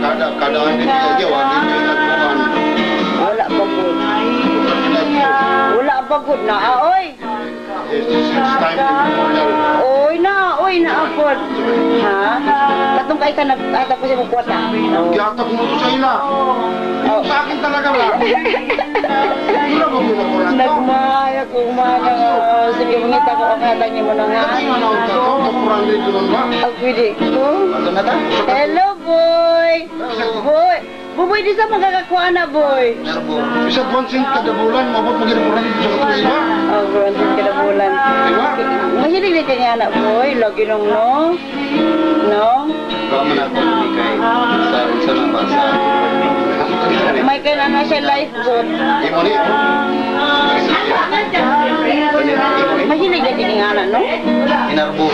Kada hindi niya wala din niya nagbuhan. Wala bagod. Wala bagod na, oy. Oy na apod. Ha? Katong kay ka nag-atap ko siya magkuwat na. Nag-atap mo to sa ila. Sa akin talaga lang. Wala ba mo na ko lang to? Nagmaya kung mana. Sige, mangita ko ang hatang niyo mo na nga. Kasi nga naon ka to, kapurang dito nun ba? Ang pwede ko. Hello, boy. Boy. Boy, di sa magkakakuha na, boy. Bisa konsent kada bulan, mabot magirapuran dito sa katuloy ba? Oh, konsent kada bulan. Diba? Mahilig din kanya anak, boy. Lagi nung no? No? Kaman ako ni kay sa na ba sa May kailan na siya lifeboat. Imo ni. Mahilig din kanya anak, no? Inarbo.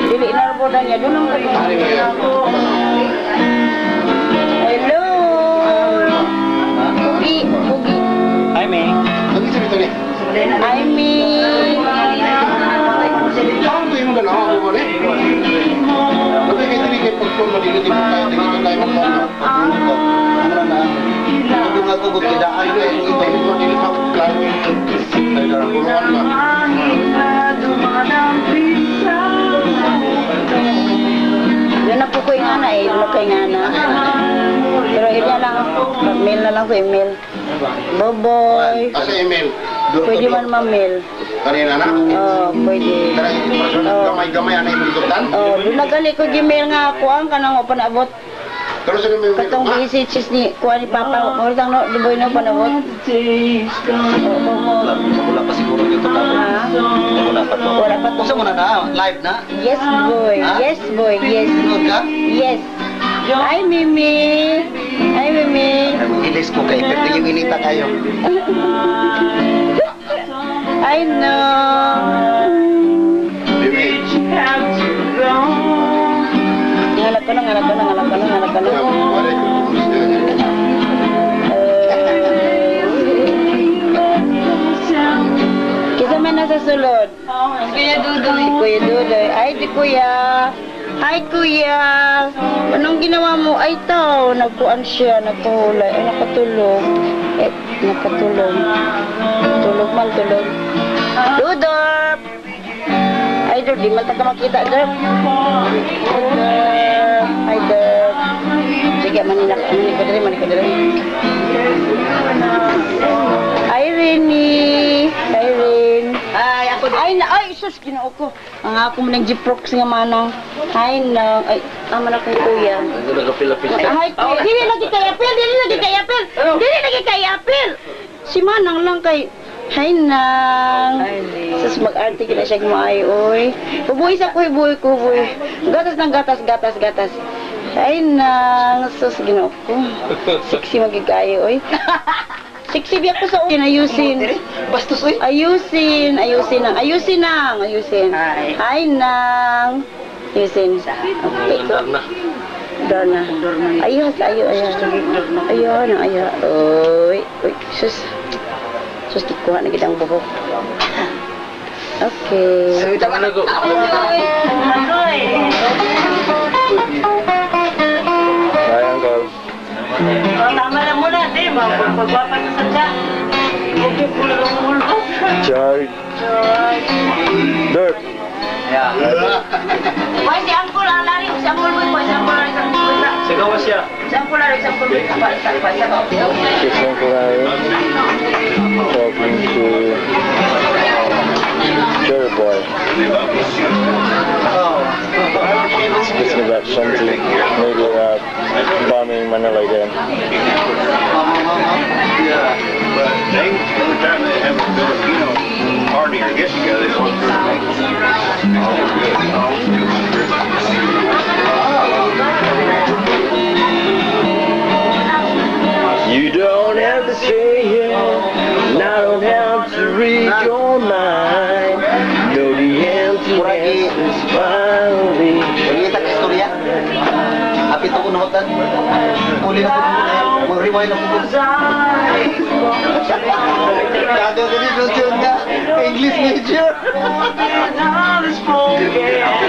Dili inarbo na niya. Doon ang hello! Pugi! Hi, May. Lagi sa dito ni. Hi, me! Parang to yung ganawa mo ba ni? Lagi kayo dili kay pagpon malilit yung tayo dito tayo magpapag. Ano na? Lagi nga tugot kay daan ko eh. Ito yung malilit magklaro yung ay narakuruan ba? Doon na po ko yung ana eh. Doon na ko yung ana. Pero ina lang ako. Mail na lang ko email. Boboy. Asa email? Pwede man ma-mail. Kanina na? Oo, pwede. Gamay-gamay ano yung ikutan? Oo, doon nagali ko gmail nga ako ang kanang o panabot. Pero sino may Katong messages ni kuha ni Papa. Maritang no, duboy na panabot. Wala pa siguro dito ka. Ha? Wala pa to. Wala pa to. Kung mo na na, live na. Yes, boy. Ha? Yes, boy. Yes. Sunod ka? Yes. Hi, Mimi. Hi, Mimi. Ilis ko kay pero yung inita kayo. I know. Ngalak ko na. Kisa man nasa sulod. Kuya Dudoy. Kuya Dudoy. Ay, di kuya. Hi, kuya. Anong ginawa mo? Ay, ito. Nagkuan siya. Nagpahulay. Ay, nakatulog. Nakatulog. Tulog. Dudop! Ay, Dudop. Di man ka makita, Dudop. Ay, Dudop. Sige, manila ko dali. Hi, Rini. Ay, sus, ginoo ko. Ang ako mo ng G-Prox nga manang. Hi, nang. Ay, aman akong kuya. Hi, kuya. Dili lagi kay apel. Si Manang lang kay... Hi, nang. Sus, mag-arte kita siya kumaayo, oy. Bubuhay sa kuy, buhay. Gatas ng gatas. Hi, nang. Sus, ginoo ko. Sexy magigaayo, oy. Sexy biyak ko sa ukin, ayusin. Bastos oy. Ayusin nang. Hi, nang. Ayusin. Okay. Dorna. Ayos. Ayun. Oy. Sus, kikuha na kitang bubok. Okay. Tama na muna, di ba? Pagwapan na sa dyan. Okay, pulo. Charge. Dirt. Yeah. Why si Angkol ang lari? Si Angkol boy. Sigaw siya. Si Angkol lari. Talking to Cherry Boy. Speaking about something, maybe bombing Manila again. Yeah, but every time they have a Filipino party or get together, they want to make all good. You don't have to say it, and I don't have to read your mind. Know the answer is finally. Kita ka istorya. Apit ako nahotan. Uli na po mag-rewind ako. Kado din yung nga. English major.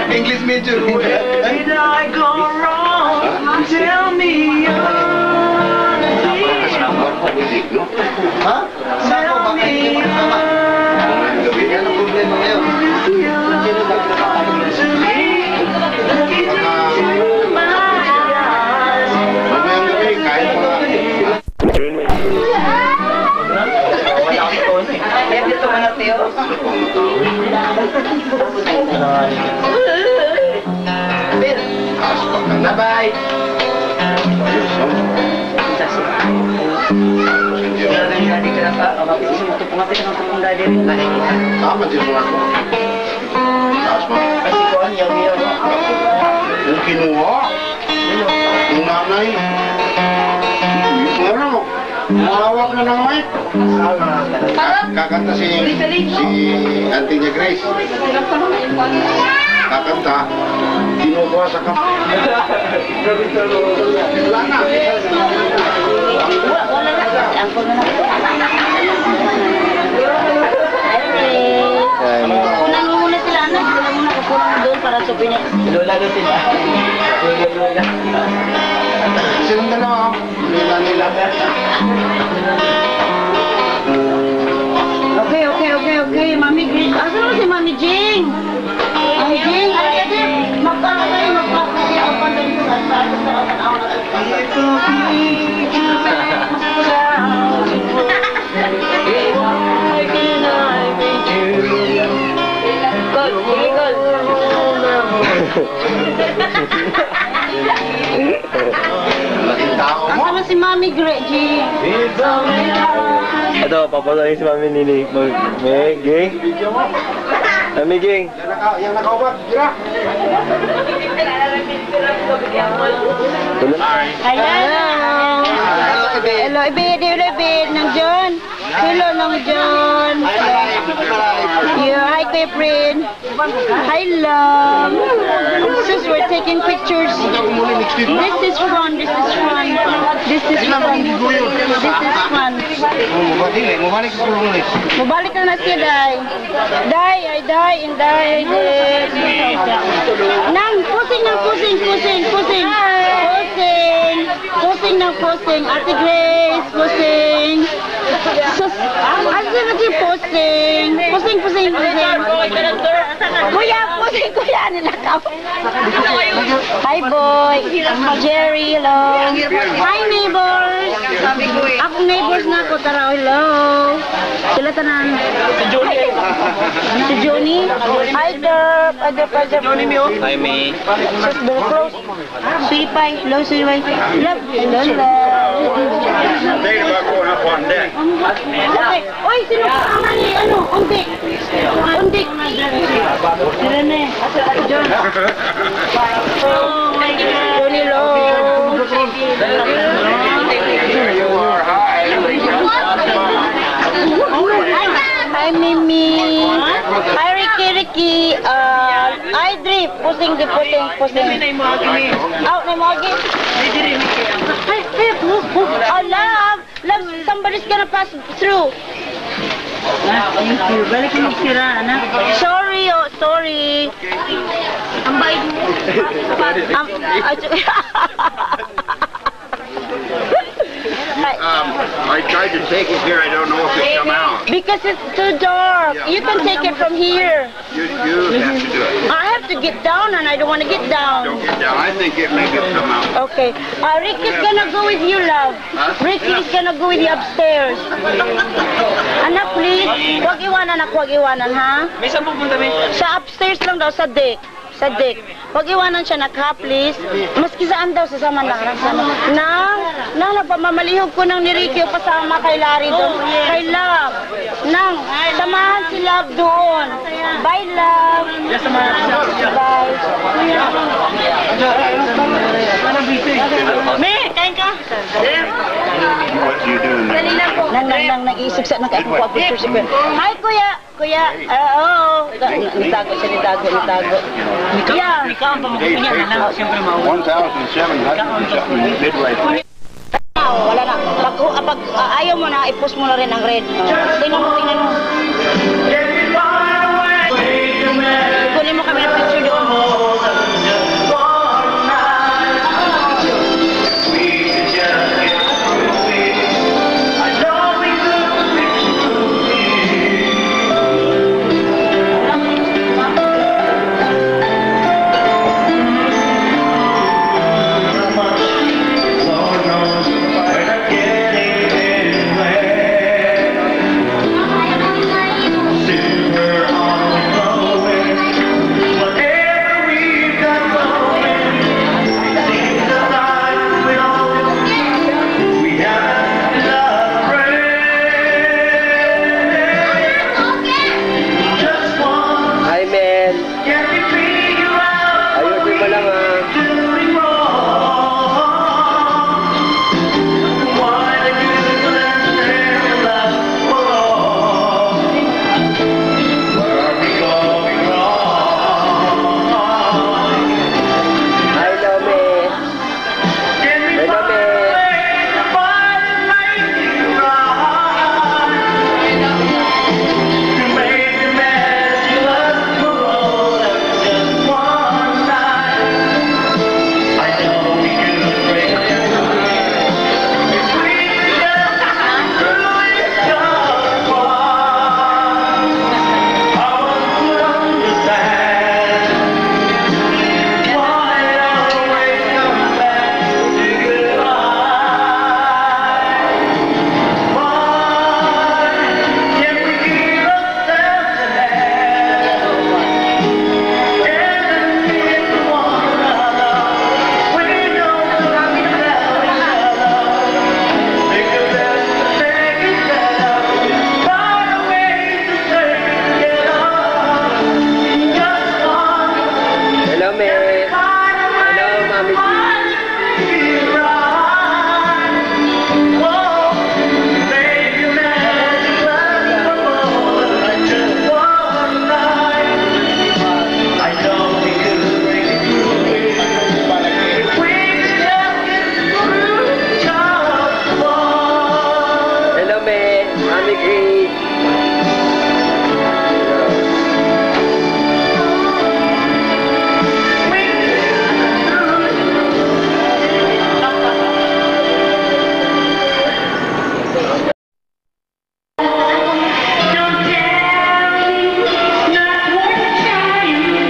English major. Where did I go wrong? Tell Bye-bye. Sama din mo ako. Taas mo. Yung kinuha. Yung nanay. Ano? Mahawak na ng mic. Kakanta si Auntie niya Grace. Kakanta. Kinukuha sa kap. Wala na. Kunan mo muna sila, anak. Sila muna kukunan mo doon para sa pinis. Lola doon sila. Lola. Silang dalawa. Nila. Okay. Mami Grace. Asa naman si Mami Jing? Mami Jing, ano ka din? Magpapakay. Ako pa doon sa Kasama si Mami Grace. Ito, papasawin si Mami Nini. May Ging? Mami Ging? Yang nakaubat. Gira. Hello, Ibid. Nang John. Hello, Nang John. Yeah, hi, Keprin. Hi, love. Since we're taking pictures. This is fun. Mabalik na siya, Day. Day. Nang, pusing. Ate Grace, pusing. Asa na siya pusing. Kuya, nilakaw. Hi, boy. Jerry, hello. Hi, neighbors. Akong neighbors na ako, tara, hello. Sila tanan. Si Johnny. Hi, Derp. Hi, May. She's very close. Sweetie, hello, sweetie. Love. Thinking about going up on deck. Okay. Oy, sino ka naman ni Undik. Sila na eh. John. Johnny Lowe. Here you are. Hi. Hi, Mimi. Hi, Ricky. I drip. Pusing. Out na mo again. Oh, love, somebody's gonna pass through. Thank you. Balik mo sira, anak. Sorry. Ang bait mo. I tried to take it here. I don't know if it come out. Because it's too dark. You can take it from here. You have to do it. I have to get down and I don't want to get down. Don't get down. I think it may come out. Okay. Ricky's gonna go with you, love. Ricky's gonna go with you upstairs. Anak, please. Huwag iwanan, ha? May saan pupunta, May? Sa upstairs lang daw, sa deck. Huwag iwanan siya, nak, ha, please. Maski saan daw, sasama lang. Napamamalihog ko ng ni Ricky pasama kay Larry doon. Kay Love. Samahan si Love doon. Bye, Love. Bye. Me, kain ka? What do you do? Nag-iisip sa picture si Kuya. Hi, Kuya. Oo. Nitago. Yeah. Ikaw ang pamukha niya, anak. Siyempre mauwi. 1,700 midway. Wala na. Pag ayaw mo na, i-post mo na rin ang red. Tingnan mo.